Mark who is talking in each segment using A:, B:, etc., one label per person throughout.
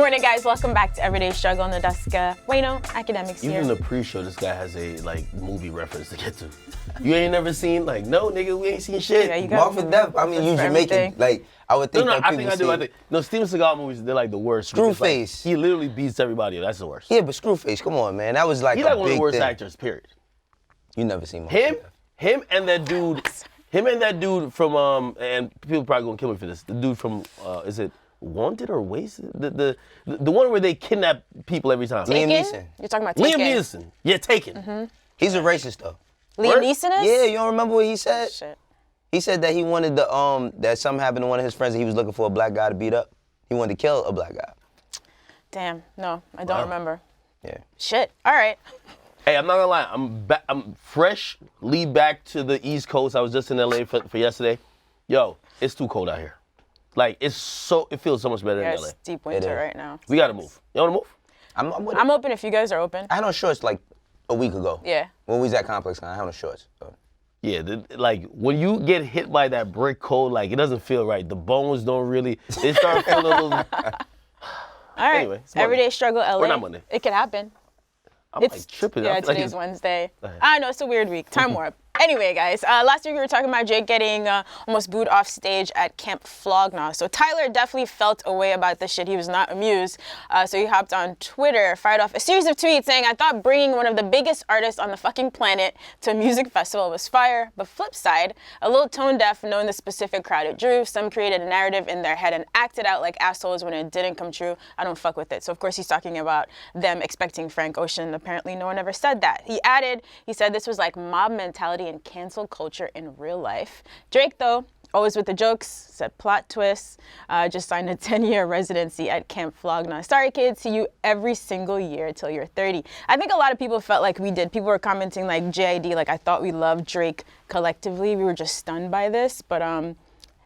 A: morning, guys. Welcome back to Everyday Struggle on the desk. Academics here.
B: Even the pre-show, this guy has a movie reference to get to. You ain't never seen no nigga, we ain't seen shit.
A: Yeah, you
C: Mark for Death. I mean, you Jamaican. I would think
B: No,
C: that
B: I
C: people
B: think no, Steven Seagal movies, they're like the worst.
C: Screwface.
B: He literally beats everybody. That's the worst.
C: Yeah, but Screwface, come on, man. That was like
B: He's
C: a
B: like one of
C: big
B: the worst
C: thing.
B: actors, period.
C: You never seen Mark for Death.
B: Him and that dude from and people probably gonna kill me for this. The dude from is it Wanted or Wasted? The one where they kidnap people every time.
C: Liam Neeson.
A: You're talking about Taken.
B: Liam Neeson. Yeah, Taken.
A: Mm-hmm.
C: He's a racist though.
A: Liam Neeson is?
C: Yeah, you don't remember what he said?
A: Shit.
C: He said that he wanted that something happened to one of his friends and he was looking for a black guy to beat up. He wanted to kill a black guy.
A: Damn, no, I don't remember.
C: Yeah.
A: Shit, all right.
B: Hey, I'm not gonna lie. I'm freshly back to the East Coast. I was just in LA for yesterday. Yo, it's too cold out here. Like it feels so much better
A: Yeah,
B: in LA.
A: it's deep winter right now.
B: We gotta move. You wanna move?
A: I'm open if you guys are open.
C: I had on shorts like a week ago.
A: Yeah.
C: When we was at Complex Con, I had on shorts. So.
B: Yeah, like when you get hit by that brick cold, like it doesn't feel right. The bones don't really. They start feeling a little.
A: All right.
B: Anyway,
A: Everyday Struggle LA.
B: We're not Monday.
A: It could happen.
B: I'm like tripping.
A: Yeah,
B: I feel like
A: today's Wednesday.
B: ahead.
A: I know, it's a weird week. Time warp. Anyway, guys, last week we were talking about Drake getting almost booed off stage at Camp Flog Gnaw. So Tyler definitely felt a way about this shit. He was not amused. So he hopped on Twitter, fired off a series of tweets saying, I thought bringing one of the biggest artists on the fucking planet to a music festival was fire. But flip side, a little tone deaf knowing the specific crowd it drew. Some created a narrative in their head and acted out like assholes when it didn't come true. I don't fuck with it. So of course he's talking about them expecting Frank Ocean. Apparently no one ever said that. He said this was like mob mentality and cancel culture in real life. Drake, though, always with the jokes, said plot twists, just signed a 10-year residency at Camp Flog Gnaw. Sorry, kids, see you every single year till you're 30. I think a lot of people felt like we did. People were commenting like JID, like I thought we loved Drake collectively. We were just stunned by this. But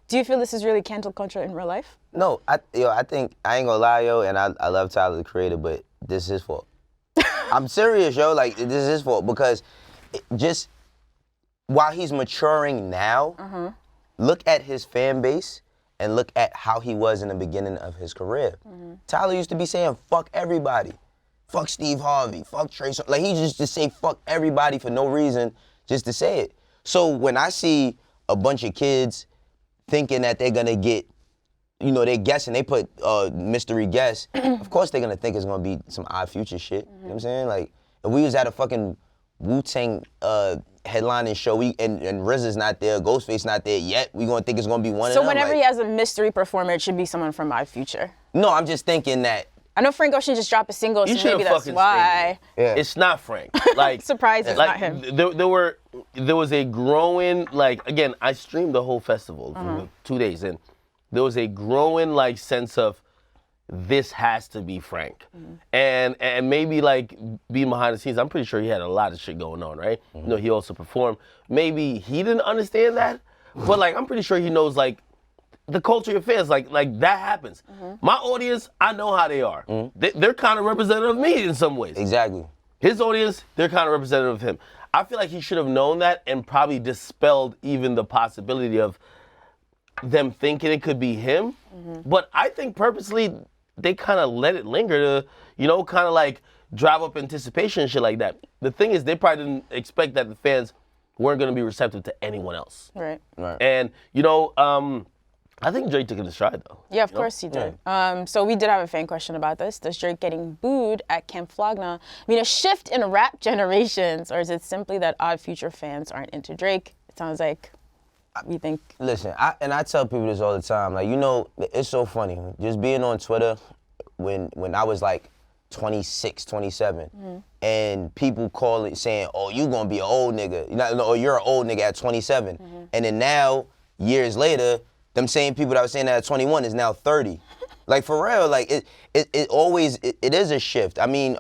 A: do you feel this is really cancel culture in real life?
C: No, I think, I ain't gonna lie, yo, and I love Tyler, the creator, but this is his fault. I'm serious, yo, like this is his fault because just while he's maturing now, look at his fan base and look at how he was in the beginning of his career. Tyler used to be saying, fuck everybody. Fuck Steve Harvey, fuck Trey Songz. Like he used to say fuck everybody for no reason, just to say it. So when I see a bunch of kids thinking that they're gonna get, you know, they're guessing, they put mystery guess, of course they're gonna think it's gonna be some Odd Future shit. You know what I'm saying? Like, if we was at a fucking Wu-Tang headlining show, and RZA's not there, Ghostface not there yet, we gonna think it's gonna be one of them.
A: So whenever
C: like,
A: he has a mystery performer, it should be someone from Odd Future.
C: No, I'm just thinking that.
A: I know Frank Ocean just dropped a single, so
B: You
A: maybe that's why.
C: Yeah.
B: It's not Frank. Like
A: Surprised it's
B: like,
A: not him.
B: There was a growing, like, again, I streamed the whole festival for 2 days, and there was a growing like sense of this has to be Frank. And maybe like being behind the scenes, I'm pretty sure he had a lot of shit going on, right? You know, he also performed. Maybe he didn't understand that, but like I'm pretty sure he knows like the culture of fans, like that happens. My audience, I know how they are. They're kind of representative of me in some ways.
C: Exactly.
B: His audience, they're kind of representative of him. I feel like he should have known that and probably dispelled even the possibility of them thinking it could be him. But I think purposely they kind of let it linger to, you know, kind of like drive up anticipation and shit like that. The thing is, they probably didn't expect that the fans weren't going to be receptive to anyone else.
A: Right.
B: And, you know, I think Drake took it in stride, though.
A: Yeah, of course he did. So we did have a fan question about this. Does Drake getting booed at Camp Flog Gnaw mean a shift in rap generations, or is it simply that Odd Future fans aren't into Drake? It sounds like we think.
C: Listen, I tell people this all the time. Like, you know, it's so funny. Just being on Twitter when I was like 26, 27, and people call it saying, oh, you gonna be an old nigga. Or you're an old nigga at 27. And then now, years later, them same people that were saying that at 21 is now 30. Like, for real, like, it always is a shift. I mean,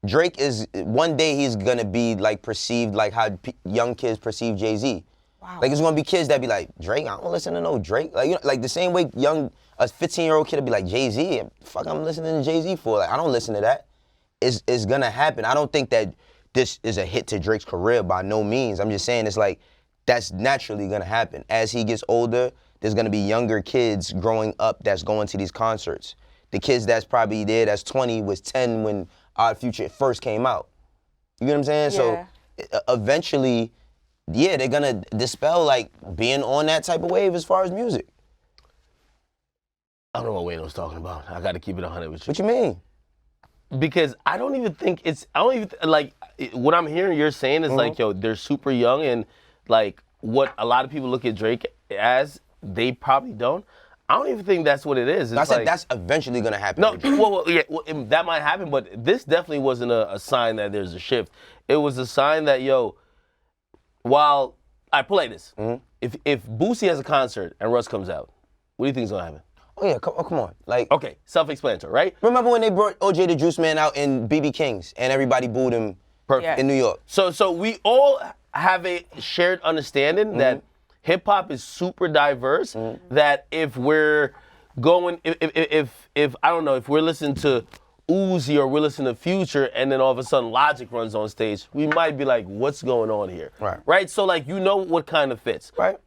C: Drake is, one day he's gonna be like perceived like how young kids perceive Jay-Z. Wow. Like, it's gonna be kids that be like, Drake, I don't listen to no Drake. Like, you know, like the same way a 15-year-old kid would be like, Jay-Z, fuck I'm listening to Jay-Z for? Like, I don't listen to that. It's gonna happen. I don't think that this is a hit to Drake's career by no means. I'm just saying it's like, that's naturally gonna happen. As he gets older, there's gonna be younger kids growing up that's going to these concerts. the kids that's probably there that's 20 was 10 when Odd Future first came out. You get what I'm saying?
A: Yeah.
C: So eventually, yeah, they're gonna dispel like being on that type of wave as far as music.
B: I don't know what Wayne was talking about. I got to keep it 100 with you.
C: What you mean?
B: Because I don't even think like, what I'm hearing you're saying is like, yo, they're super young, and like what a lot of people look at Drake as, they probably don't. I don't even think that's what it is. It's
C: I said
B: like,
C: that's eventually gonna happen.
B: no, well, that might happen, but this definitely wasn't a sign that there's a shift. It was a sign that, yo, while I play this, if Boosie has a concert and Russ comes out, what do you think is gonna happen?
C: Oh yeah, come on. Like,
B: Okay, self-explanatory, right?
C: remember when they brought OJ the Juice Man out in BB King's and everybody booed him
B: Perfect.
C: in New York?
B: So we all have a shared understanding that hip hop is super diverse. That if we're going, if I don't know, if we're listening to Uzi or we're listening to Future, and then all of a sudden Logic runs on stage, we might be like, what's going on here?
C: Right.
B: Right. So like, you know what kind of fits.
C: Right.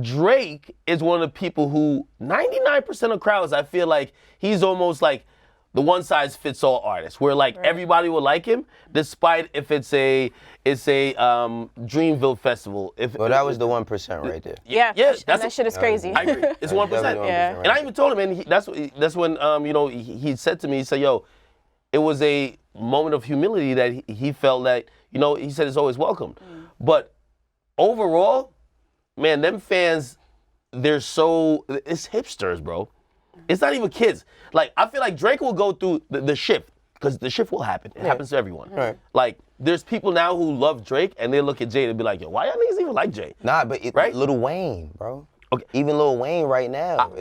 B: Drake is one of the people who 99% of crowds, I feel like he's almost like the one size fits all artist, where like everybody will like him, despite if it's a Dreamville festival.
C: Well, that was the 1% right there.
A: Yeah,
B: that's
A: that shit is crazy.
B: I agree. It's 1%.
C: Definitely 1%
A: Yeah.
C: right
B: And I even told him, and that's when you know, he said to me, he said, yo, it was a moment of humility that he felt that, you know, he said it's always welcome. But overall, man, them fans, it's hipsters, bro. It's not even kids. Like, I feel like Drake will go through the shift, because the shift will happen. It happens to everyone.
C: Right.
B: Like, there's people now who love Drake, and they look at Jay and be like, yo, why y'all niggas even like Jay?
C: Nah, but
B: Right?
C: Lil Wayne, bro.
B: Okay.
C: Even Lil Wayne right now,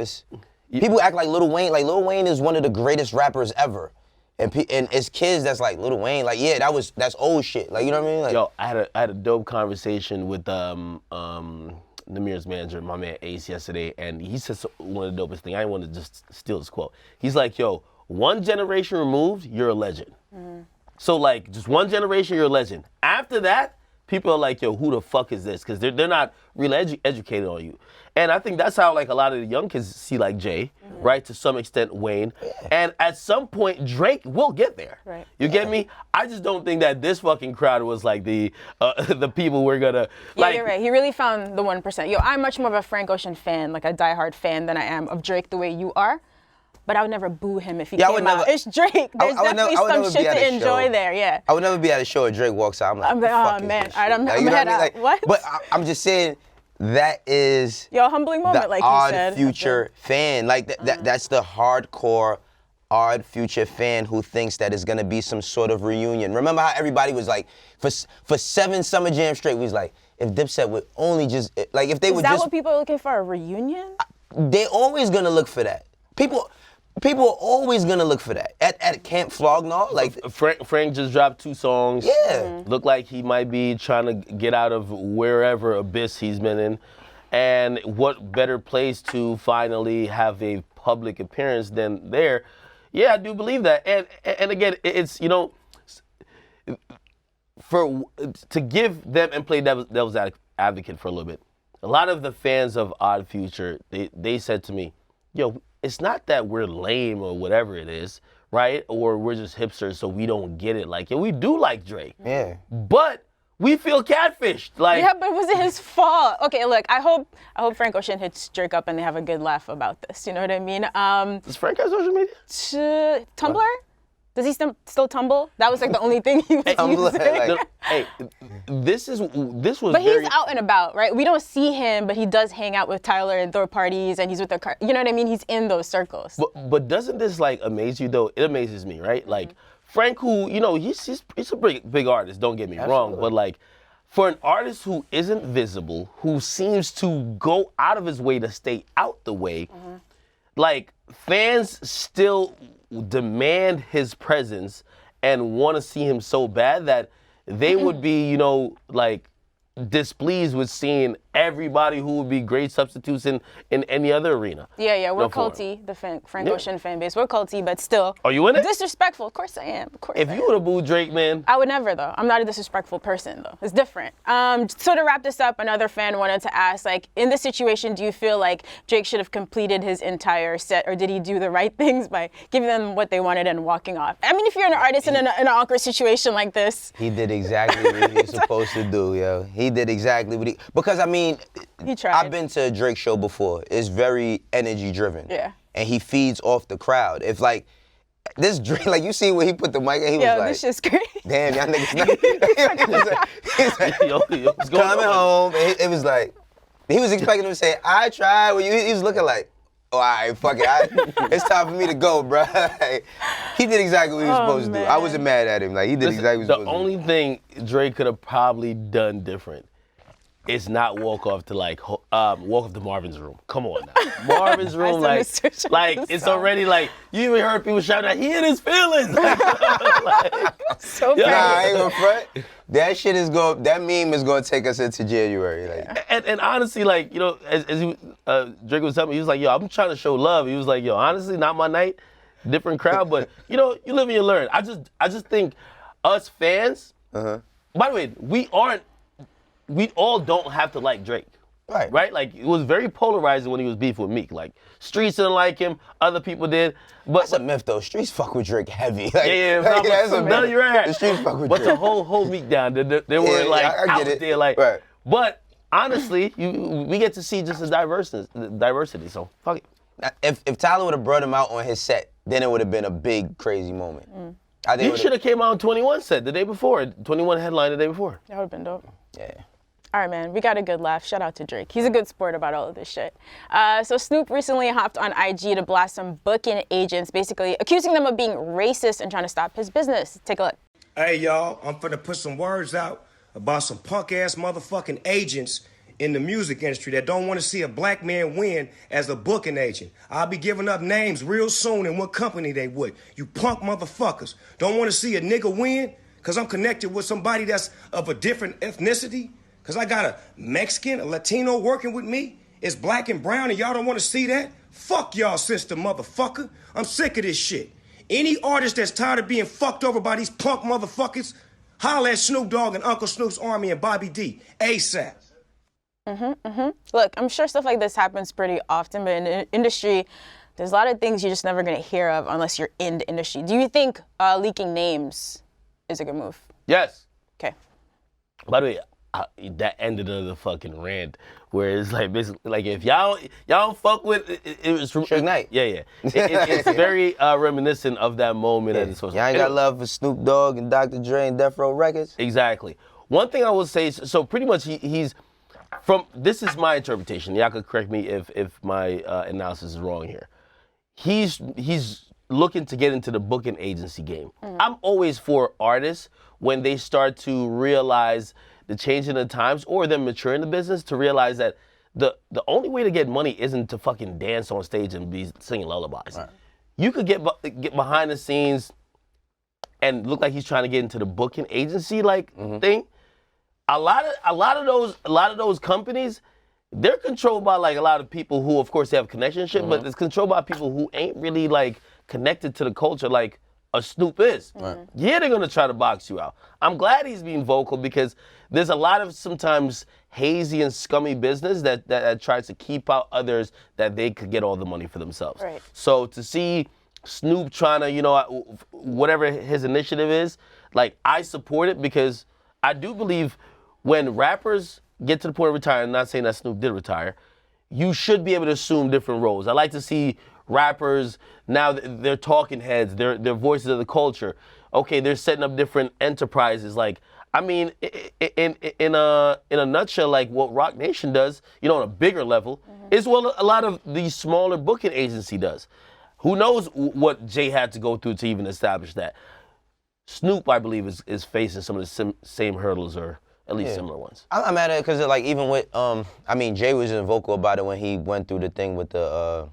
C: people act like Lil Wayne is one of the greatest rappers ever. And it's kids that's like, Lil Wayne, like, yeah, that's old shit. Like, you know what I mean? Like,
B: Yo, I had a dope conversation with Namir's manager, my man Ace, yesterday, and he said one of the dopest things. I didn't want to just steal this quote. He's like, yo, one generation removed, you're a legend. So like, just one generation, you're a legend. After that, people are like, yo, who the fuck is this? Because they're not really educated on you. And I think that's how like a lot of the young kids see like Jay, right? To some extent, Wayne. And at some point, Drake will get there.
A: Right.
B: You get me? I just don't think that this fucking crowd was like the people we're gonna
A: Yeah,
B: like.
A: you're right. He really found the 1%. Yo, I'm much more of a Frank Ocean fan, like a diehard fan, than I am of Drake the way you are. But I would never boo him if he
C: Yeah, I would
A: came out.
C: never-
A: It's Drake. There's
C: I would never-
A: definitely
C: I would
A: some
C: never
A: shit
C: be at
A: to
C: a
A: enjoy
C: show.
A: there, yeah.
C: I would never be at a show where Drake walks out. I'm like,
A: I'm like,
C: the fuck
A: oh,
C: is
A: man,
C: this
A: all right,
C: shit?
A: I'm
C: Like, you know
A: head
C: what I mean?
A: out. What?
C: But I'm just saying, that is
A: Yo, humbling moment,
C: the
A: like you
C: Odd
A: said.
C: Future fan. Like, that's the hardcore Odd Future fan who thinks that it's gonna be some sort of reunion. Remember how everybody was like, for 7 Summer Jam straight, we was like, if Dipset would only just, like, if they
A: Is
C: would
A: that
C: just,
A: what people are looking for, a reunion?
C: they're always gonna look for that. People are always gonna look for that. At Camp Flognaw, like,
B: Frank just dropped 2 songs.
C: yeah.
B: Look like he might be trying to get out of wherever abyss he's been in. And what better place to finally have a public appearance than there? Yeah, I do believe that. And again, it's, you know, to give them and play devil's advocate for a little bit. A lot of the fans of Odd Future, they said to me, yo, it's not that we're lame or whatever it is, right? Or we're just hipsters so we don't get it. Like, yeah, we do like Drake.
C: Yeah.
B: But we feel catfished. Like,
A: Yeah, but was it his fault? Okay, look, I hope Frank Ocean hits Drake up and they have a good laugh about this. You know what I mean?
B: does Frank have social media?
A: Tumblr? Does he still tumble? That was like the only thing he was
C: Tumblr,
A: using.
C: like-
B: No, hey, this was
A: But
B: very.
A: he's out and about, right? We don't see him, but he does hang out with Tyler and throw parties, and he's with the car. You know what I mean? He's in those circles.
B: But doesn't this like amaze you though? It amazes me, right? Like Frank, who, you know, he's a big artist. Don't get me wrong, but like for an artist who isn't visible, who seems to go out of his way to stay out the way, like fans still demand his presence and want to see him so bad that they would be, you know, like displeased with seeing everybody who would be great substitutes in any other arena.
A: Yeah, we're
B: No, for
A: culty, the Frank Ocean fan base. We're culty, but still.
B: Are you in it?
A: Disrespectful. Of course I am. Of course
B: If you would have booed Drake, man.
A: I would never, though. I'm not a disrespectful person, though. It's different. So to wrap this up, another fan wanted to ask, like, in this situation, do you feel like Drake should have completed his entire set, or did he do the right things by giving them what they wanted and walking off? I mean, if you're an artist in an awkward situation like this.
C: He did exactly what he was supposed to do, yo. He did exactly what because, I mean,
A: He tried.
C: I've been to a Drake show before. It's very energy driven.
A: Yeah.
C: And he feeds off the crowd. If like this Drake, like you see when he put the mic in, he was
A: Yo,
C: like,
A: this shit's crazy.
C: damn, y'all niggas not. He was like,
B: Yo, what's going
C: coming
B: on?
C: home, and it was like, he was expecting him to say, I tried. Well, he was looking like, oh, all right, fuck it. It's time for me to go, bro. He did exactly what he was supposed to do. I wasn't mad at him. Like, he did exactly what he was
B: The
C: supposed to do.
B: only thing Drake could have probably done different is not walk off to Marvin's room. Come on now. Marvin's room,
A: I misunderstood
B: like
A: the
B: it's
A: song.
B: already like, you even heard people shouting out, he in his feelings.
A: So
B: Yeah.
C: Nah,
A: bad.
C: I ain't gonna front. That meme is gonna take us into January. Like,
B: And honestly, like, you know, as Drake was telling me, he was like, yo, I'm trying to show love. He was like, yo, honestly, not my night, different crowd, but you know, you live and you learn. I just think us fans, by the way, we all don't have to like Drake.
C: Right.
B: Right? Like, it was very polarizing when he was beefing with Meek. Like, streets didn't like him, other people did. But
C: that's a myth though. Streets fuck with Drake heavy. Like,
B: yeah,
C: like, that's a
B: no,
C: myth.
B: you're right.
C: The streets fuck with
B: But
C: Drake.
B: to hold Meek down, they weren't like
C: I
B: out
C: get it.
B: there like.
C: Right.
B: But honestly, we get to see just the diversity. So fuck it.
C: If Tyler would have brought him out on his set, then it would have been a big crazy moment. I think
B: He should have came out on 21 set the day before. 21 headline the day before.
A: That would have been dope.
C: Yeah.
A: All right, man, we got a good laugh. Shout out to Drake. He's a good sport about all of this shit. So Snoop recently hopped on IG to blast some booking agents, basically accusing them of being racist and trying to stop his business. Take a look.
D: Hey, y'all, I'm finna put some words out about some punk-ass motherfucking agents in the music industry that don't want to see a black man win as a booking agent. I'll be giving up names real soon and what company they would. You punk motherfuckers. Don't want to see a nigga win because I'm connected with somebody that's of a different ethnicity? Because I got a Mexican, a Latino working with me? It's black and brown and y'all don't want to see that? Fuck y'all, sister motherfucker. I'm sick of this shit. Any artist that's tired of being fucked over by these punk motherfuckers, holla at Snoop Dogg and Uncle Snoop's Army and Bobby D. ASAP.
A: Look, I'm sure stuff like this happens pretty often, but in the industry, there's a lot of things you're just never gonna hear of unless you're in the industry. Do you think leaking names is a good move?
B: Yes.
A: Okay.
B: By the way, that ended of the fucking rant where it's like basically like if y'all don't fuck with it was
C: Suge Knight.
B: Yeah. It's very reminiscent of that moment. At the social.
C: Y'all ain't got love for Snoop Dogg and Dr. Dre and Death Row Records?
B: Exactly. One thing I will say, so pretty much he's from, this is my interpretation. Y'all could correct me if my analysis is wrong here. He's looking to get into the booking agency game. I'm always for artists when they start to realize the change in the times or them mature in the business to realize that the only way to get money isn't to fucking dance on stage and be singing lullabies. Right. You could get behind the scenes and look like he's trying to get into the booking agency thing. A lot of those companies, they're controlled by like a lot of people who, of course, they have connection shit, but it's controlled by people who ain't really like connected to the culture like a Snoop is. Right. Yeah, they're gonna try to box you out. I'm glad he's being vocal because there's a lot of sometimes hazy and scummy business that tries to keep out others that they could get all the money for themselves.
A: Right.
B: So to see Snoop trying to, you know, whatever his initiative is, like I support it because I do believe when rappers get to the point of retiring, not saying that Snoop did retire, you should be able to assume different roles. I like to see rappers, now they're talking heads, they're voices of the culture. Okay, they're setting up different enterprises. Like, I mean, in a nutshell, like what Rock Nation does, you know, on a bigger level, is what a lot of the smaller booking agency does. Who knows what Jay had to go through to even establish that. Snoop, I believe, is facing some of the same hurdles or at least similar ones.
C: I'm mad at it because like even with, I mean, Jay was vocal about it when he went through the thing with the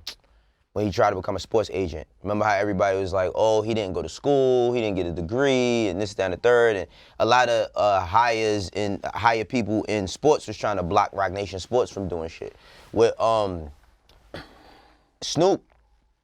C: when he tried to become a sports agent. Remember how everybody was like, oh, he didn't go to school, he didn't get a degree, and this, that, and the third. And a lot of higher people in sports was trying to block Roc Nation Sports from doing shit. With Snoop,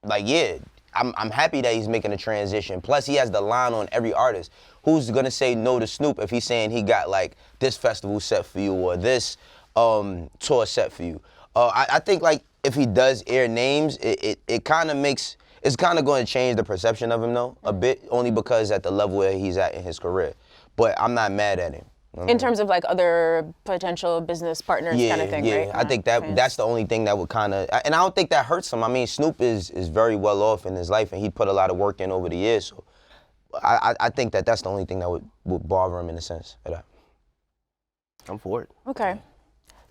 C: like, yeah, I'm happy that he's making a transition. Plus, he has the line on every artist. Who's gonna say no to Snoop if he's saying he got like this festival set for you or this tour set for you? I think like if he does air names, it kind of makes, it's kind of going to change the perception of him though, a bit, only because at the level where he's at in his career. But I'm not mad at him.
A: In terms of like other potential business partners kind of thing, right?
C: Yeah, I think that's the only thing that would kind of, and I don't think that hurts him. I mean, Snoop is very well off in his life, and he put a lot of work in over the years. So I think that's the only thing that would bother him in a sense.
B: I'm for it.
A: Okay.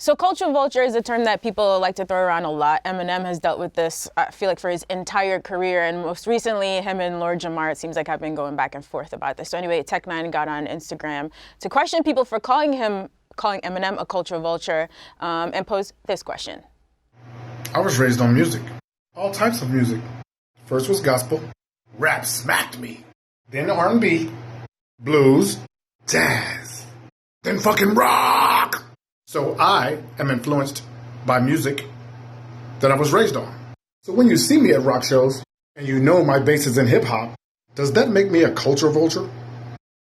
A: So culture vulture is a term that people like to throw around a lot. Eminem has dealt with this, I feel like, for his entire career. And most recently, him and Lord Jamar, it seems like, have been going back and forth about this. So anyway, N9ne got on Instagram to question people for calling Eminem a culture vulture, and posed this question.
E: I was raised on music. All types of music. First was gospel. Rap smacked me. Then R&B. Blues. Jazz. Then fucking rock. So I am influenced by music that I was raised on. So when you see me at rock shows and you know my base is in hip hop, does that make me a culture vulture?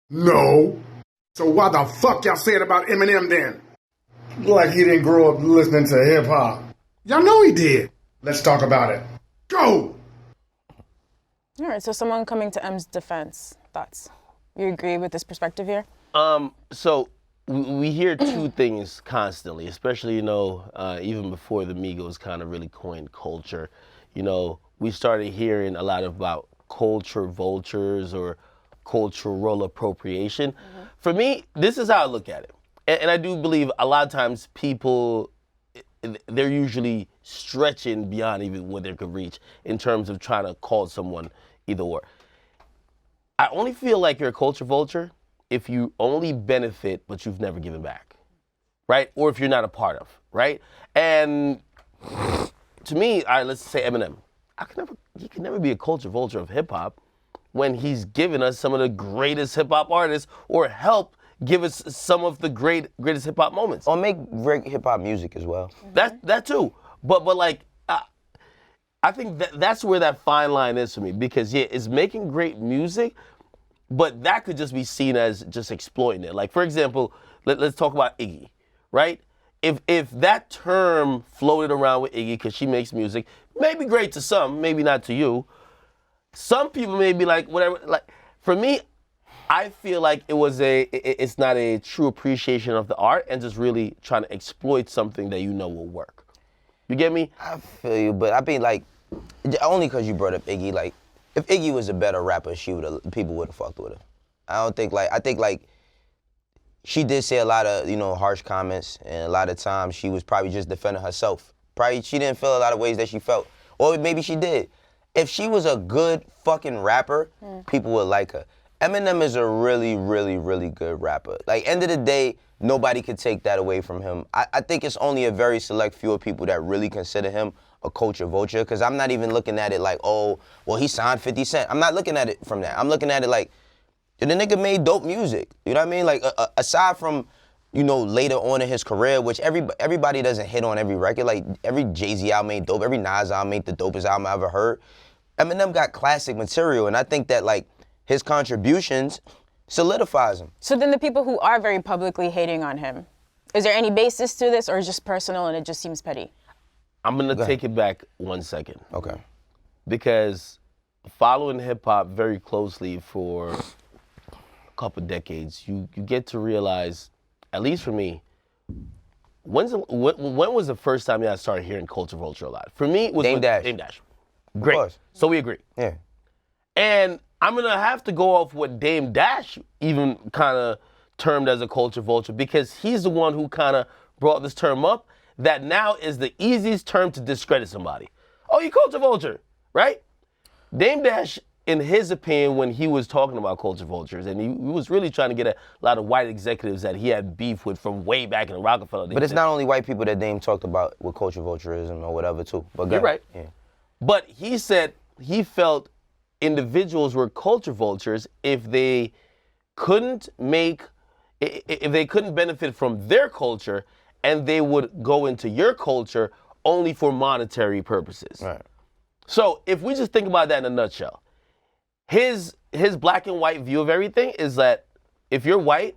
E: No. So why the fuck y'all say it about Eminem then? Like he didn't grow up listening to hip hop. Y'all know he did. Let's talk about it. Go!
A: All right, so someone coming to M's defense, thoughts? You agree with this perspective here?
B: So we hear two things constantly, especially, even before the Migos kind of really coined culture. We started hearing a lot about culture vultures or cultural appropriation. Mm-hmm. For me, this is how I look at it. And I do believe a lot of times people, they're usually stretching beyond even what they could reach in terms of trying to call someone either or. I only feel like you're a culture vulture if you only benefit, but you've never given back, right? Or if you're not a part of, right? And to me, all right, let's say Eminem. He can never be a culture vulture of hip hop when he's given us some of the greatest hip hop artists or help give us some of the greatest hip hop moments.
C: Or make great hip hop music as well.
B: That too, but like, I think that's where that fine line is for me, because yeah, it's making great music, but that could just be seen as just exploiting it. Like, for example, let's talk about Iggy, right? If that term floated around with Iggy because she makes music, maybe great to some, maybe not to you. Some people may be like, whatever. Like, for me, I feel like it's not a true appreciation of the art and just really trying to exploit something that will work. You get me?
C: I feel you, but I mean, like, only because you brought up Iggy, like, if Iggy was a better rapper, people would have fucked with her. I think she did say a lot of, harsh comments, and a lot of times she was probably just defending herself. Probably she didn't feel a lot of ways that she felt, or maybe she did. If she was a good fucking rapper, people would like her. Eminem is a really, really, really good rapper. Like, end of the day, nobody could take that away from him. I think it's only a very select few of people that really consider him a culture vulture, because I'm not even looking at it like, oh, well, he signed 50 Cent. I'm not looking at it from that. I'm looking at it like, the nigga made dope music. You know what I mean? Like, aside from, later on in his career, which everybody doesn't hit on every record. Like, every Jay-Z album made dope. Every Nas album made the dopest album I ever heard. Eminem got classic material, and I think that, like, his contributions solidifies him.
A: So then the people who are very publicly hating on him, is there any basis to this, or is it just personal and it just seems petty?
B: I'm going to take it back 1 second.
C: Okay.
B: Because following hip-hop very closely for a couple decades, you get to realize, at least for me, when was the first time I started hearing culture vulture a lot? For me, it was
C: Dame Dash.
B: Dame Dash. Great. So we agree.
C: Yeah.
B: And I'm going to have to go off what Dame Dash even kind of termed as a culture vulture, because he's the one who kind of brought this term up that now is the easiest term to discredit somebody. Oh, you culture vulture, right? Dame Dash, in his opinion, when he was talking about culture vultures, and he was really trying to get a lot of white executives that he had beef with from way back in the Rockefeller days.
C: But it's not only white people that Dame talked about with culture vulturism or whatever, too. But
B: you're right.
C: Yeah.
B: But he said he felt individuals were culture vultures if they couldn't benefit from their culture, and they would go into your culture only for monetary purposes.
C: Right.
B: So if we just think about that in a nutshell, his black and white view of everything is that if you're white,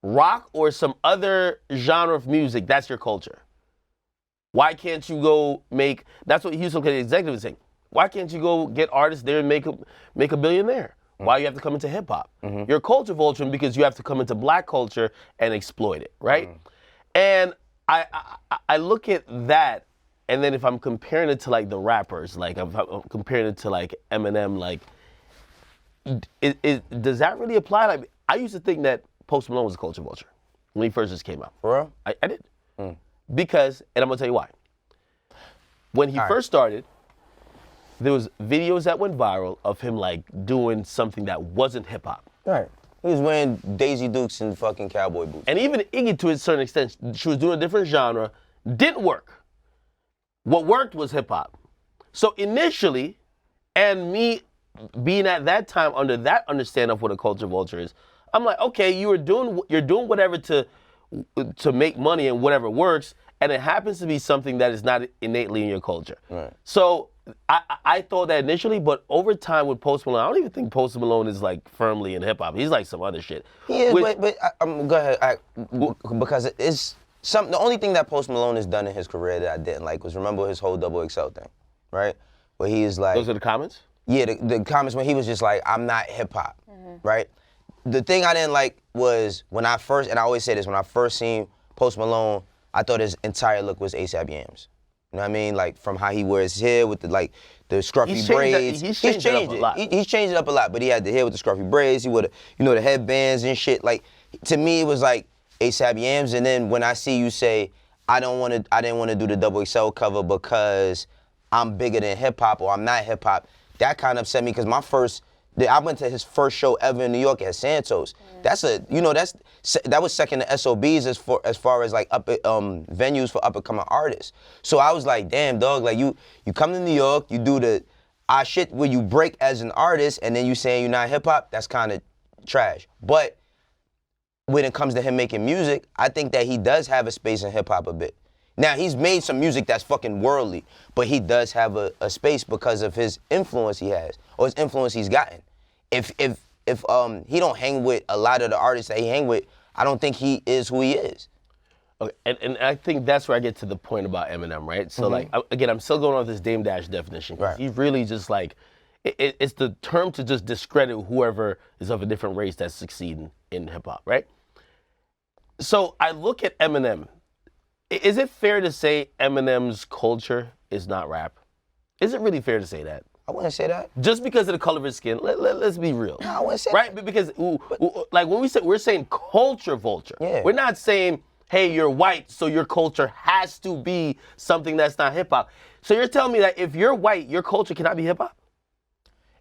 B: rock or some other genre of music, that's your culture. Why can't you go make, that's what Houston executive is saying. Why can't you go get artists there and make a billionaire? Why you have to come into hip hop? You're culture vulture because you have to come into black culture and exploit it, right? And I look at that, and then if I'm comparing it to like the rappers, like I'm comparing it to like Eminem, like does that really apply? Like I used to think that Post Malone was a culture vulture when he first just came out.
C: For real?
B: I did. Because, and I'm gonna tell you why. When he first started, there was videos that went viral of him like doing something that wasn't hip hop.
C: Right. He was wearing Daisy Dukes and fucking cowboy boots.
B: And even Iggy, to a certain extent, she was doing a different genre, didn't work. What worked was hip hop. So initially, and me being at that time under that understanding of what a culture vulture is, I'm like, okay, you're doing whatever to make money and whatever works, and it happens to be something that is not innately in your culture. Right. So I thought that initially, but over time with Post Malone, I don't even think Post Malone is like firmly in hip hop. He's like some other shit.
C: He is, but go ahead. Because it's something. The only thing that Post Malone has done in his career that I didn't like was, remember his whole XXL thing, right? Where he is like.
B: Those are the comments?
C: Yeah, the comments when he was just like, I'm not hip hop, right? The thing I didn't like was when I first, and I always say this, when I first seen Post Malone, I thought his entire look was A$AP Yams. You know what I mean? Like from how he wears his hair with the scruffy braids.
B: He's changed it up a lot.
C: He's changed it up a lot, but he had the hair with the scruffy braids. He would, the headbands and shit. Like to me, it was like A$AP Yams. And then when I see you say, I didn't want to do the XXL cover because I'm bigger than hip hop or I'm not hip hop, that kind of upset me because I went to his first show ever in New York at Santos. That was second to SOBs as far as like venues for up and coming artists. So I was like, damn dog, like you come to New York, you do the shit where you break as an artist, and then you saying you're not hip hop. That's kind of trash. But when it comes to him making music, I think that he does have a space in hip hop a bit. Now he's made some music that's fucking worldly, but he does have a space because of his influence he has, or his influence he's gotten. If he don't hang with a lot of the artists that he hang with, I don't think he is who he is.
B: Okay, and I think that's where I get to the point about Eminem, right? So like, again, I'm still going on this Dame Dash definition.
C: Right.
B: He's really just like, it's the term to just discredit whoever is of a different race that's succeeding in hip hop, right? So I look at Eminem. Is it fair to say Eminem's culture is not rap? Is it really fair to say that?
C: I wouldn't say that.
B: Just because of the color of his skin, let's be real.
C: No, I wouldn't say
B: that.
C: Right?
B: Because like when we're saying culture vulture.
C: Yeah.
B: We're not saying, hey, you're white, so your culture has to be something that's not hip hop. So you're telling me that if you're white, your culture cannot be hip hop?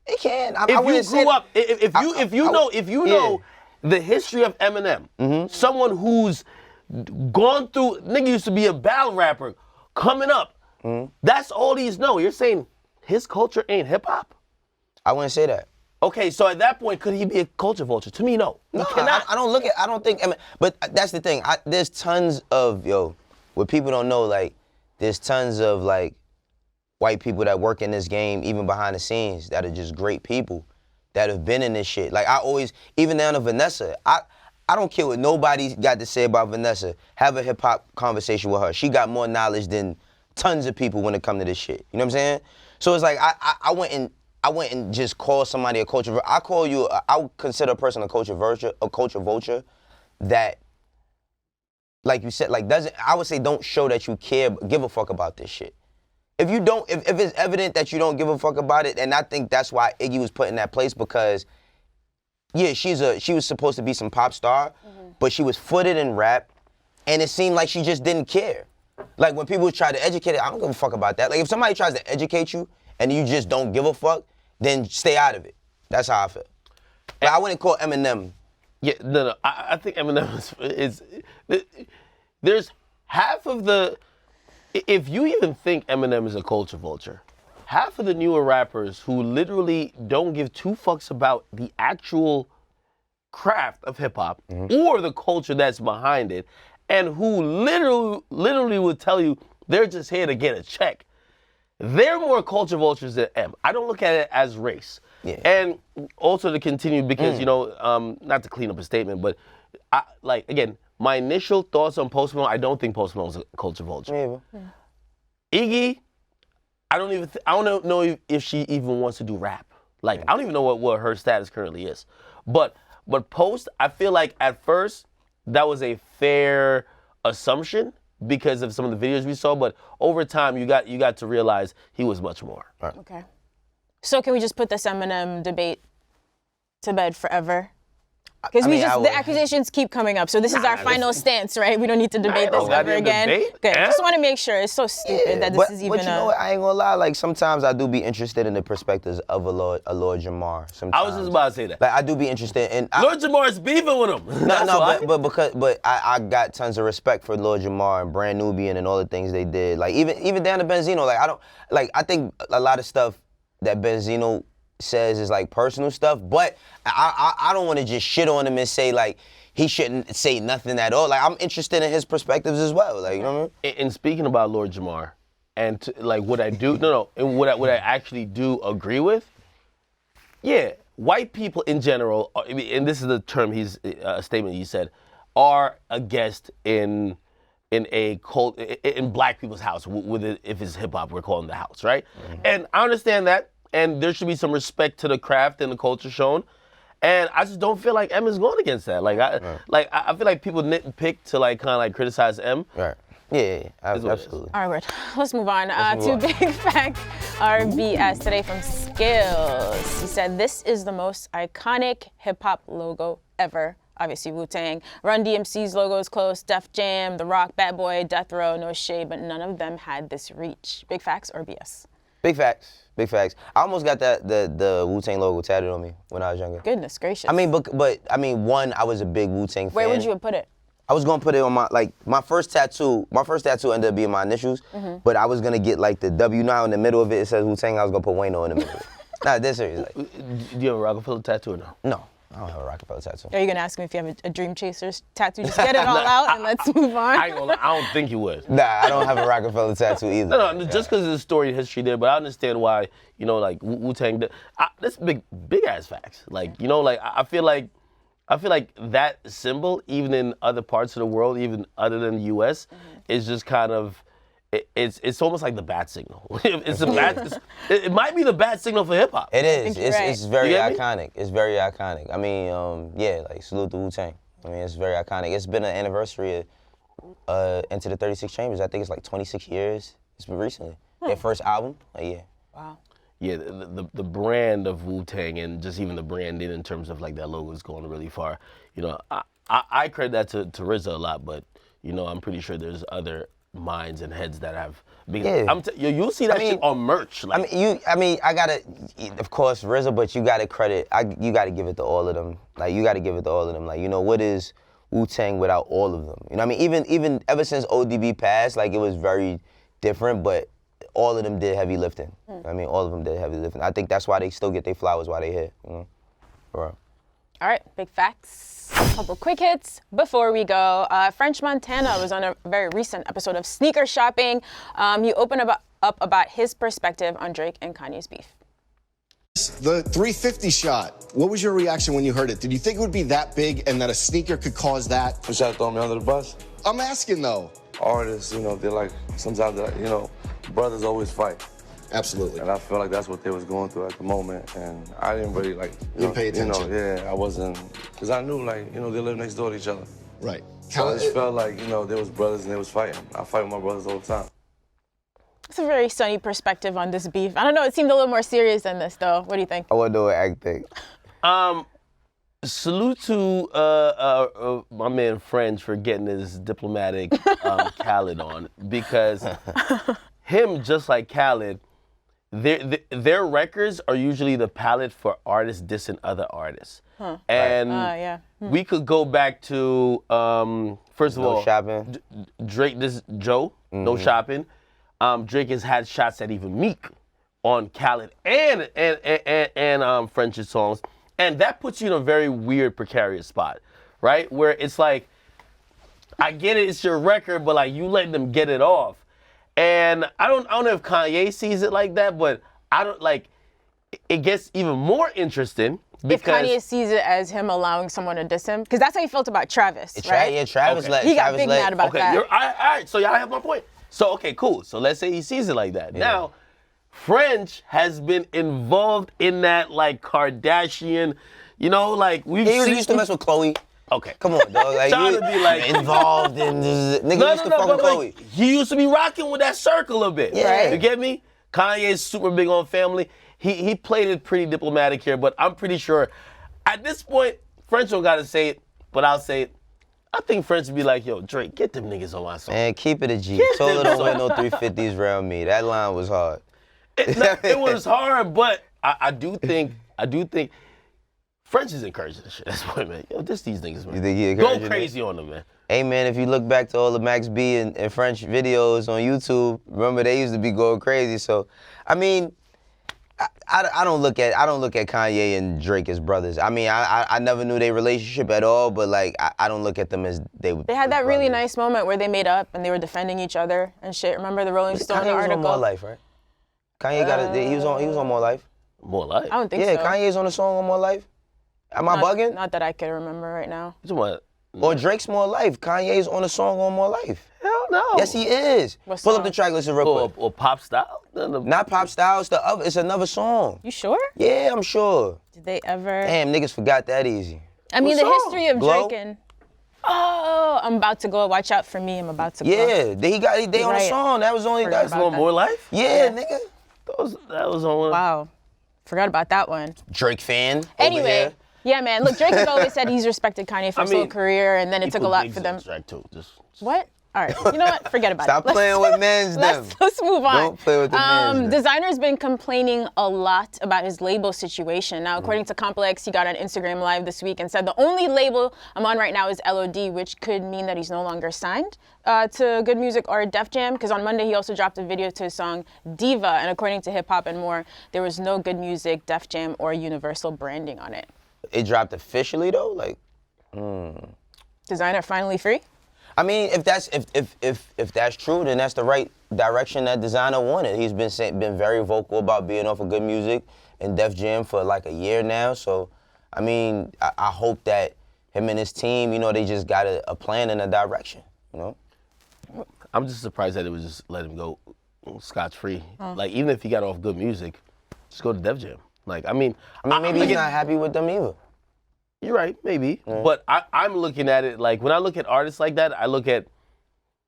C: It can.
B: If you grew up, if you know the history of Eminem, someone who's gone through, nigga used to be a battle rapper, coming up, that's all these know. You're saying his culture ain't hip hop?
C: I wouldn't say that.
B: Okay, so at that point, could he be a culture vulture? To me, no.
C: No, I don't think, but that's the thing. There's tons of, what people don't know, like, there's tons of, like, white people that work in this game, even behind the scenes, that are just great people that have been in this shit. Like, I always, even down to Vanessa, I don't care what nobody's got to say about Vanessa. Have a hip-hop conversation with her. She got more knowledge than tons of people when it comes to this shit. You know what I'm saying? So it's like, I went and just called somebody a culture. I would consider a person a culture vulture that, like you said, like I would say don't show that you care, give a fuck about this shit. If you don't, if it's evident that you don't give a fuck about it, and I think that's why Iggy was put in that place, because yeah, she was supposed to be some pop star, but she was footed in rap, and it seemed like she just didn't care. Like when people try to educate her, I don't give a fuck about that. Like if somebody tries to educate you and you just don't give a fuck, then stay out of it. That's how I feel. But I wouldn't call Eminem.
B: Yeah, no. I think Eminem is there's half of the, if you even think Eminem is a culture vulture, half of the newer rappers who literally don't give two fucks about the actual craft of hip hop or the culture that's behind it, and who literally would tell you they're just here to get a check. They're more culture vultures than M. I don't look at it as race.
C: Yeah.
B: And also to continue, because not to clean up a statement, but again, my initial thoughts on Post Malone, I don't think Post Malone's a culture vulture. Iggy, I don't know if she even wants to do rap. Like, I don't even know what her status currently is. But Post, I feel like at first that was a fair assumption because of some of the videos we saw. But over time, you got to realize he was much more.
C: Right.
A: Okay. So can we just put this Eminem debate to bed forever? Because the accusations keep coming up. So this is our final stance, right? We don't need to debate this ever again. Good. Just want to make sure. It's so stupid that this is even.
C: But you know what? I ain't gonna lie. Like sometimes I do be interested in the perspectives of a Lord Jamar. Sometimes
B: I was just about to say that.
C: Like I do be interested in.
B: Lord Jamar is beefing with him.
C: But I got tons of respect for Lord Jamar and Brand Nubian and all the things they did. Like even down to Benzino. Like I think a lot of stuff that Benzino says is like personal stuff, but I don't want to just shit on him and say like he shouldn't say nothing at all. Like I'm interested in his perspectives as well. Like you know what I mean?
B: And speaking about Lord Jamar, and what I do, and what I actually do agree with, yeah, white people in general, and this is the term a statement he said, are a guest in a cult in black people's house. If it's hip hop, we're calling the house, right? Mm-hmm. And I understand that. And there should be some respect to the craft and the culture shown. And I just don't feel like M is going against that. I feel like people nitpick to kind of criticize M.
C: Right. Yeah, absolutely.
A: All right, let's move on. Two big facts are BS today from Skills. He said, this is the most iconic hip hop logo ever. Obviously Wu-Tang. Run DMC's logo is close. Def Jam, The Rock, Bad Boy, Death Row, no shade, but none of them had this reach. Big facts or BS?
C: Big facts. Big facts. I almost got the Wu-Tang logo tatted on me when I was younger.
A: Goodness gracious.
C: I mean, I was a big Wu-Tang fan.
A: Where would you have put it?
C: I was gonna put it on my first tattoo. My first tattoo ended up being my initials, but I was gonna get the W9 in the middle of it. It says Wu-Tang. I was gonna put Wayno in the middle of it. Nah, that's serious.
B: Do you have a Rockefeller tattoo or no?
C: No. I don't have a Rockefeller tattoo.
A: Are you gonna ask me if you have a Dream Chasers tattoo? Just get it all out and let's move on.
B: I don't think you would.
C: Nah, I don't have a Rockefeller tattoo either.
B: No, just because of the story and history there, but I understand why, Wu-Tang, that's big ass facts. I feel like that symbol, even in other parts of the world, even other than the US, is just kind of, it's almost like the bat signal. It might be the bat signal for hip hop.
C: It is. It's very iconic. It's very iconic. I mean, salute the Wu-Tang. I mean, it's very iconic. It's been an anniversary of Into the 36 Chambers. I think it's 26 years. It's been recently. Their first album.
A: Wow.
B: Yeah, the brand of Wu-Tang and just even the branding in terms of that logo is going really far. I credit that to RZA a lot, but I'm pretty sure there's other minds and heads that have. You'll see that shit on merch.
C: I gotta, of course, RZA, but you gotta credit. You gotta give it to all of them. You gotta give it to all of them. What is Wu-Tang without all of them? Even ever since ODB passed, it was very different, but all of them did heavy lifting. All of them did heavy lifting. I think that's why they still get their flowers while they here. For real.
A: All right, big facts. A couple quick hits before we go. French Montana was on a very recent episode of Sneaker Shopping. He opened up about his perspective on Drake and Kanye's beef.
F: The 350 shot, what was your reaction when you heard it? Did you think it would be that big and that a sneaker could cause that?
G: You trying to throw me under the bus?
F: I'm asking though.
G: Artists, they're sometimes, brothers always fight.
F: Absolutely.
G: And I feel like that's what they was going through at the moment. And I didn't really
F: didn't pay attention.
G: I wasn't, because I knew they live next door to each other.
F: Right.
G: So I just felt like, there was brothers and they was fighting. I fight with my brothers all the time.
A: It's a very sunny perspective on this beef. I don't know, it seemed a little more serious than this though. What do you think?
C: I want to know what Ag think.
B: Salute to my man French for getting his diplomatic Khaled on, because him, just like Khaled, their records are usually the palette for artists dissing other artists. And we could go back to, first of all,
C: Shopping.
B: Drake, No Shopping. Drake has had shots at even Meek on Khaled and French's songs, and that puts you in a very weird, precarious spot, right? Where it's like, I get it, it's your record, but like you letting them get it off, and I don't know if Kanye sees it like that, but I don't like. It gets even more interesting.
A: If Kanye sees it as him allowing someone to diss him, because that's how he felt about Travis, right?
C: Yeah, Travis let.
A: He got
C: Travis
A: big mad about that.
B: All right, so y'all have my point. So, okay, cool. So let's say he sees it like that. Yeah. Now, French has been involved in that, like, Kardashian, you know, like, we've seen...
C: He used to mess with Chloe.
B: Okay.
C: Come on, dog. Like,
B: trying to be, like...
C: involved in this... Nigga used to fuck with Chloe.
B: Like, he used to be rocking with that circle a bit.
C: Yeah. Right.
B: You get me? Kanye's super big on family. He played it pretty diplomatic here, but I'm pretty sure at this point, French don't got to say it, but I'll say it. I think French would be like, yo, Drake, get them niggas on my song.
C: Man, keep it a G. Told her don't win no 350s around me. That line was hard.
B: It was hard, but I do think French is encouraging this shit. That's why, man. Yo, these niggas, man.
C: You think he encouraging
B: Go crazy on them, man.
C: Hey, man, if you look back to all the Max B and French videos on YouTube, remember they used to be going crazy. So, I mean, I don't look at Kanye and Drake as brothers. I mean, I never knew their relationship at all, but like I don't look at them as they
A: had that really nice moment where they made up and they were defending each other and shit. Remember the Rolling Stone article?
C: Kanye was on More Life, right? Kanye he was on More Life.
B: More Life?
A: I don't think so.
C: Yeah, Kanye's on a song on More Life. Am I bugging?
A: Not that I can remember right now.
C: Or Drake's More Life. Kanye's on a song on More Life.
B: Hell no.
C: Yes, he is. Pull up the track list real quick.
B: Or Pop Style?
C: Not Pop Style. It's another song.
A: You sure?
C: Yeah, I'm sure.
A: Did they ever?
C: Damn, niggas forgot that easy.
A: I mean, the history of
C: Glow?
A: Drake and... Oh, I'm about to go. Watch out for me. I'm about to go.
C: Yeah, they on a song. That was only...
B: That's on More Life?
C: Yeah, nigga.
B: That was on one.
A: Wow. Forgot about that one.
C: Drake fan.
A: Anyway. Yeah, man. Look, Drake has always said he's respected Kanye for his whole career, and then it took a lot for them. What? All right. You know what? Forget about
C: Stop
A: it.
C: playing with men's them.
A: Let's move on.
C: Don't play with the men's
A: Desiigner's been complaining a lot about his label situation. Now, according to Complex, he got on Instagram Live this week and said the only label I'm on right now is LOD, which could mean that he's no longer signed to Good Music or Def Jam, because on Monday he also dropped a video to his song Diva, and according to Hip Hop and More, there was no Good Music, Def Jam, or Universal branding on it.
C: It dropped officially though, like.
A: Desiigner finally free?
C: I mean, if that's true, then that's the right direction that Desiigner wanted. He's been very vocal about being off of Good Music and Def Jam for like a year now. So, I mean, I hope that him and his team, you know, they just got a plan and a direction, you know?
B: I'm just surprised that it was just let him go scotch-free. Like, even if he got off Good Music, just go to Def Jam. Like, I mean,
C: maybe he's not happy with them either.
B: You're right, maybe. But I'm looking at it like, when I look at artists like that, I look at,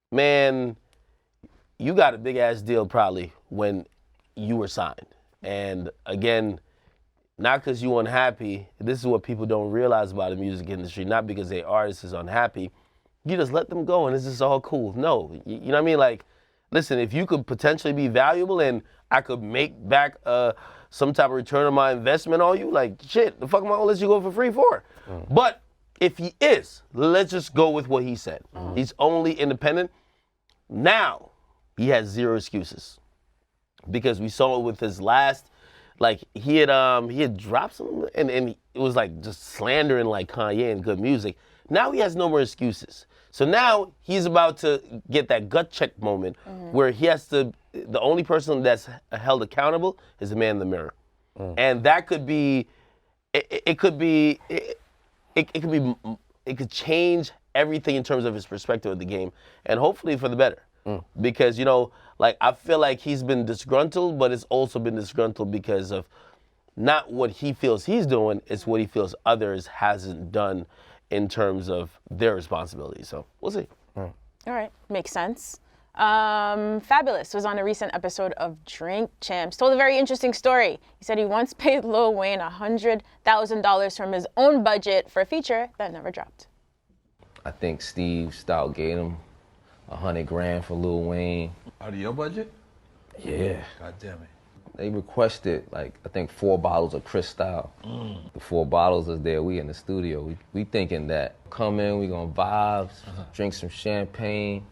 B: man, you got a big-ass deal probably when you were signed. And again, not because you unhappy. This is what people don't realize about the music industry. Not because the artist is unhappy. You just let them go and it's just all cool. No, you know what I mean? Like, listen, if you could potentially be valuable and I could make back some type of return on my investment on you, like, shit, the fuck am I gonna let you go for free for? But if he is, let's just go with what he said. He's only independent. Now, he has zero excuses. Because we saw it with his last, like, he had dropped some, and it was like just slandering like Kanye and Good Music. Now he has no more excuses. So now he's about to get that gut check moment where he has to, the only person that's held accountable is the man in the mirror. And that could be, it could change everything in terms of his perspective of the game, and hopefully for the better. Because, you know, like, I feel like he's been disgruntled, but it's also been disgruntled because of not what he feels he's doing, it's what he feels others hasn't done in terms of their responsibility. So we'll see.
A: All right, makes sense. Fabulous was on a recent episode of Drink Champs. Told a very interesting story. He said he once paid Lil Wayne $100,000 from his own budget for a feature that never dropped.
H: I think Steve Stout gave him $100,000 for Lil Wayne.
I: Out of your budget?
H: Yeah.
I: God damn it.
H: They requested, like, I think 4 bottles of Cristal. The 4 bottles is there. We in the studio. We thinking that come in, we gonna vibes, drink some champagne.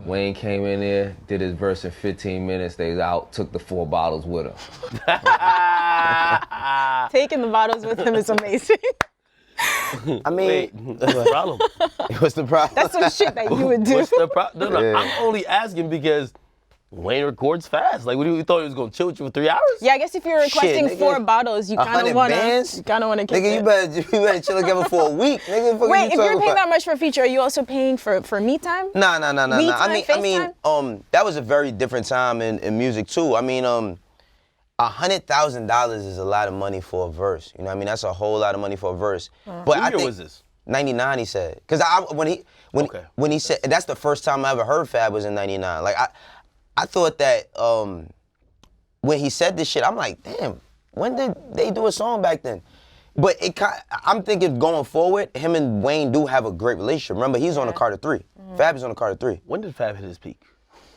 H: Wayne came in there, did his verse in 15 minutes. They was out, took the 4 bottles with him.
A: Taking the bottles with him is amazing.
C: I mean,
B: What's the problem?
C: what's the problem?
A: That's some shit that you would do.
B: What's the problem? No,
C: Yeah.
B: I'm only asking because Wayne records fast. Like, what do you thought he was gonna chill with you for 3 hours?
A: Yeah, I guess if you're requesting
C: nigga.
A: 4 bottles, you kind
C: 100
A: of wanna,
C: bands?
A: you kind of wanna kick
C: Nigga,
A: it.
C: you better chill together for a week, nigga. Fuck
A: Wait,
C: you
A: if you're
C: talking
A: paying
C: about?
A: that much for a feature, are you also paying for me time?
C: Nah.
A: We
C: I mean,
A: time,
C: that was a very different time in music too. I mean, $100,000 is a lot of money for a verse. You know what I mean? That's a whole lot of money for a verse. But
B: What
C: I
B: year
C: think
B: was this?
C: 99, he said. Cause
B: Okay.
C: when he said, that's the first time I ever heard Fab was in 99. Like I thought that when he said this shit, I'm like, damn, when did they do a song back then? But I'm thinking going forward, him and Wayne do have a great relationship. Remember, he's on the Carter 3. Fab is on the Carter 3.
B: When did Fab hit his peak?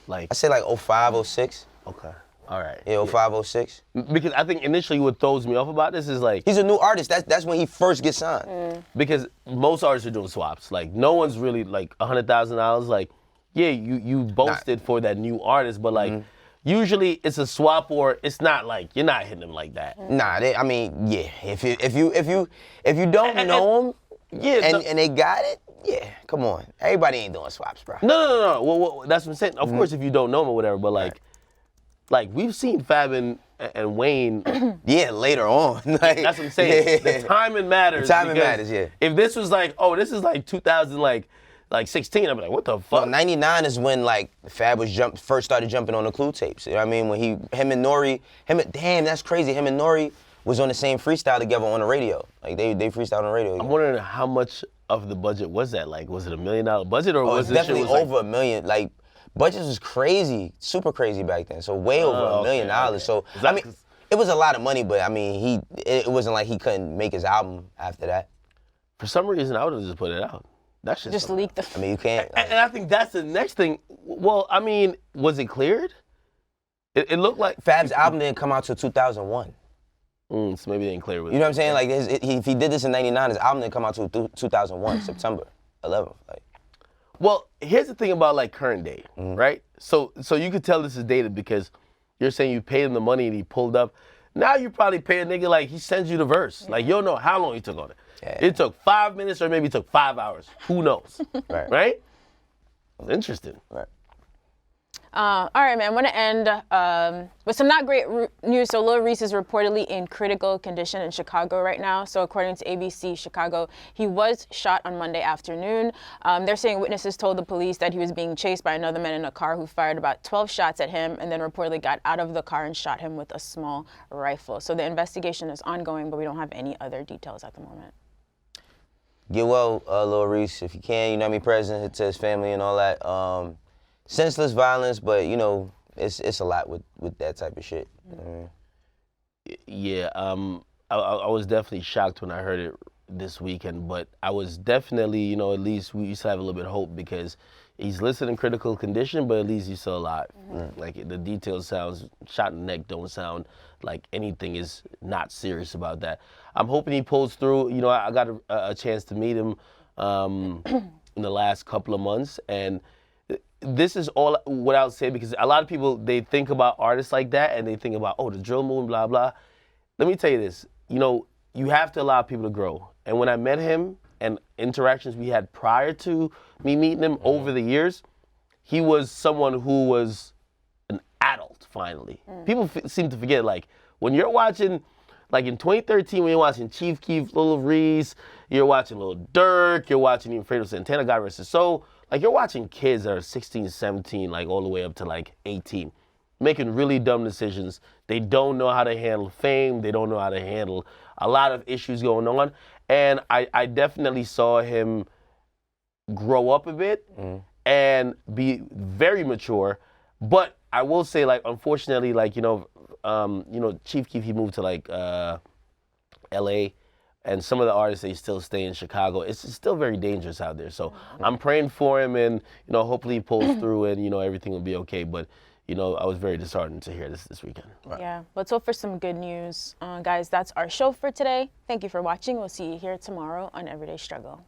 B: Like,
C: I say like 05, 06.
B: okay, all right.
C: Yeah, 05, 06.
B: Because I think initially what throws me off about this is like,
C: He's a new artist. That's when he first gets signed.
B: because most artists are doing swaps. Like, no one's really like $100,000. Like, yeah, you boasted for that new artist, but like, usually it's a swap or it's not like you're not hitting them like that.
C: Nah, I mean, yeah. If you don't know him,
B: Yeah,
C: and they got it, yeah. Come on, everybody ain't doing swaps, bro.
B: no. Well, that's what I'm saying. Of course, if you don't know him or whatever, but like we've seen Fab and Wayne.
C: Yeah, later on. Like,
B: That's what I'm saying.
C: Yeah.
B: The timing matters.
C: The timing
B: because
C: matters, yeah.
B: If this was like, oh, this is like 2000, like 16, I'd be like, what the fuck?
C: Well, 99 is when like Fab was first started jumping on the Clue tapes. You know what I mean? When him and N9ne, damn, that's crazy. Him and N9ne was on the same freestyle together on the radio. Like they freestyled on the radio.
B: I'm wondering how much of the budget was that? Like, was it $1 million budget or was
C: It's
B: this shit
C: definitely
B: was like,
C: over $1 million. Like budgets was crazy, super crazy back then. So way over $1 million.
B: okay.
C: So
B: Is that
C: I mean, it was a lot of money, but I mean, it wasn't like he couldn't make his album after that.
B: For some reason, I would have just put it out. That's just
A: Just leak the.
C: I mean, you can't.
B: And I think that's the next thing. Well, I mean, was it cleared? It looked like
C: Fab's album didn't come out till 2001.
B: So maybe they didn't clear with
C: You know what I'm saying? Like, if he did this in 99, his album didn't come out till 2001, September 11th. Like,
B: Well, here's the thing about like current day, right? So you could tell this is dated because you're saying you paid him the money and he pulled up. Now you probably pay a nigga like he sends you the verse. Like you don't know how long he took on it.
C: Yeah.
B: It took 5 minutes or maybe it took 5 hours. Who knows? Right? Interesting.
C: right.
A: All right, man. I want to end with some not great news. So Lil Reese is reportedly in critical condition in Chicago right now. So according to ABC Chicago, he was shot on Monday afternoon. They're saying witnesses told the police that he was being chased by another man in a car who fired about 12 shots at him and then reportedly got out of the car and shot him with a small rifle. So the investigation is ongoing, but we don't have any other details at the moment.
C: Get well, Lil Reese, if you can. You know what I mean? Present to his family and all that. Senseless violence, but you know, it's a lot with that type of shit. You know what I mean?
B: Yeah, I was definitely shocked when I heard it this weekend, but I was definitely, you know, at least we used to have a little bit of hope because he's listed in critical condition, but at least he's still alive. Like the details sounds, shot in the neck don't sound like anything is not serious about that. I'm hoping he pulls through. You know, I got a chance to meet him in the last couple of months, and this is all what I would say because a lot of people, they think about artists like that and they think about, oh, the drill moon, blah, blah. Let me tell you this, you know, you have to allow people to grow. And when I met him and interactions we had prior to me meeting him over the years, he was someone who was an adult, finally. People seem to forget, like, when you're watching, like in 2013, when you're watching Chief Keef, Lil Reese, you're watching Lil Durk, you're watching even Fredo Santana, God rest his soul, like you're watching kids that are 16, 17, like all the way up to like 18, making really dumb decisions. They don't know how to handle fame. They don't know how to handle a lot of issues going on. And I definitely saw him grow up a bit and be very mature. But I will say, like, unfortunately, like, you know, Chief Keef, he moved to like LA. And some of the artists, they still stay in Chicago. It's still very dangerous out there. So I'm praying for him and, you know, hopefully he pulls through and, you know, everything will be okay. But, you know, I was very disheartened to hear this weekend.
A: Yeah, let's hope for some good news. Guys, that's our show for today. Thank you for watching. We'll see you here tomorrow on Everyday Struggle.